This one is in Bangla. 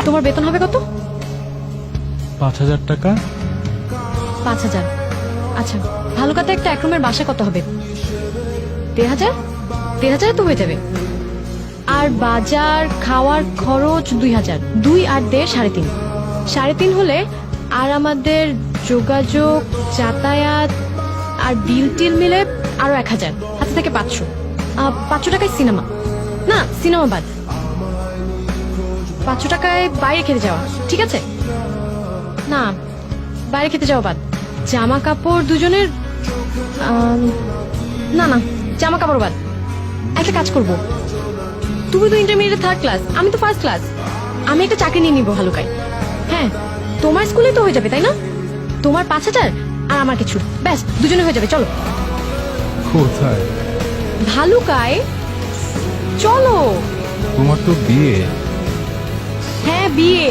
তোমার বেতন হবে কত? ৫,০০০ টাকা। ৫,০০০। আচ্ছা, ভালুকাতে একটা এক রুমের বাসা কত হবে? ১,৫০০। ১,৫০০ তো হয়ে যাবে। আর বাজার খাওয়ার খরচ ২,০০০। ২ আর ১.৫ ৩.৫। ৩.৫ হলে আর আমাদের যোগাযোগ, যাতায়াত আর বিল টিল মিলে আরো ১,০০০, হাতে থেকে ৫০০। ৫০০ টাকায় সিনেমা, না সিনেমা বাদ, ৫০০ টাকায় বাইরে খেতে যাওয়া, ঠিক আছে? না, বাইরে খেতে যাওয়া বাদ। জামা কাপড় দুজনের, না না, জামা কাপড় বাদ। একটা কাজ করব, তুমি তো ইন্টারমিডিয়েট 3rd ক্লাস, আমি তো 1st ক্লাস। আমি একটা চাকরি নিয়ে নিবো ভালুকায়। হ্যাঁ, তোমার স্কুলে তো হয়ে যাবে, তাই না? তোমার ৫,০০০ আর আমার কিছু, ব্যাস দুজনে হয়ে যাবে। চলো। কোথায়? ভালুকায় চলো। তোমার তো বিয়ে। হ্যাঁ, বিয়ে।